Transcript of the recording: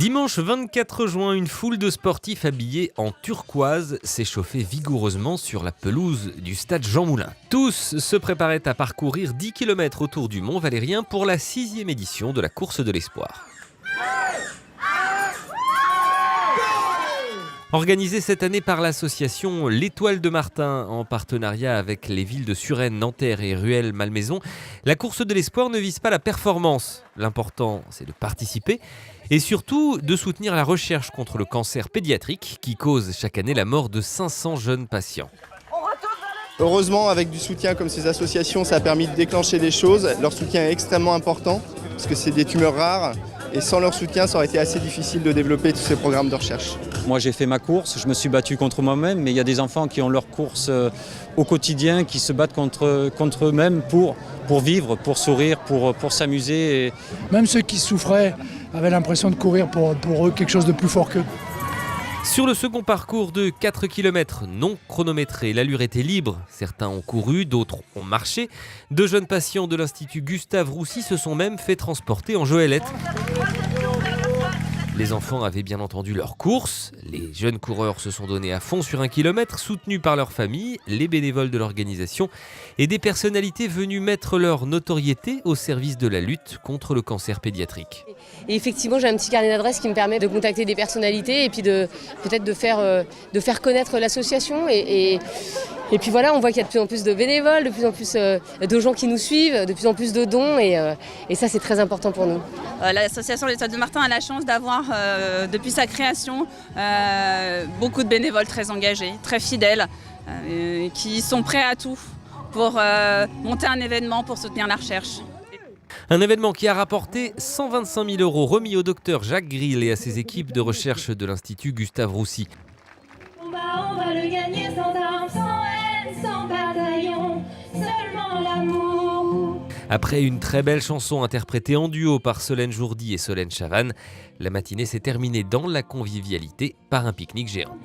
Dimanche 24 juin, une foule de sportifs habillés en turquoise s'est chauffée vigoureusement sur la pelouse du stade Jean Moulin. Tous se préparaient à parcourir 10 km autour du Mont Valérien pour la 6e édition de la course de l'espoir. Organisée cette année par l'association L'Étoile de Martin en partenariat avec les villes de Suresnes, Nanterre et Rueil-Malmaison, la course de l'espoir ne vise pas la performance. L'important, c'est de participer et surtout de soutenir la recherche contre le cancer pédiatrique qui cause chaque année la mort de 500 jeunes patients. Heureusement, avec du soutien comme ces associations, ça a permis de déclencher des choses. Leur soutien est extrêmement important parce que c'est des tumeurs rares. Et sans leur soutien, ça aurait été assez difficile de développer tous ces programmes de recherche. Moi, j'ai fait ma course, je me suis battu contre moi-même, mais il y a des enfants qui ont leur course au quotidien, qui se battent contre eux-mêmes pour vivre, pour sourire, pour s'amuser. Même ceux qui souffraient avaient l'impression de courir pour eux quelque chose de plus fort qu'eux. Sur le second parcours de 4 km non chronométré, l'allure était libre. Certains ont couru, d'autres ont marché. 2 jeunes patients de l'Institut Gustave Roussy se sont même fait transporter en goélette. Les enfants avaient bien entendu leur course. Les jeunes coureurs se sont donnés à fond sur 1 kilomètre, soutenus par leur famille, les bénévoles de l'organisation et des personnalités venues mettre leur notoriété au service de la lutte contre le cancer pédiatrique. Et effectivement, j'ai un petit carnet d'adresses qui me permet de contacter des personnalités et puis peut-être de faire connaître l'association. Et puis voilà, on voit qu'il y a de plus en plus de bénévoles, de plus en plus de gens qui nous suivent, de plus en plus de dons et ça c'est très important pour nous. L'association L'Étoile de Martin a la chance d'avoir, depuis sa création, beaucoup de bénévoles très engagés, très fidèles, qui sont prêts à tout pour monter un événement, pour soutenir la recherche. Un événement qui a rapporté 125 000 € remis au docteur Jacques Grill et à ses équipes de recherche de l'Institut Gustave Roussy. On va le gagner sans armes, sans haine, sans bataillon, seulement l'amour. Après une très belle chanson interprétée en duo par Solène Jourdi et Solène Chavannes, la matinée s'est terminée dans la convivialité par un pique-nique géant.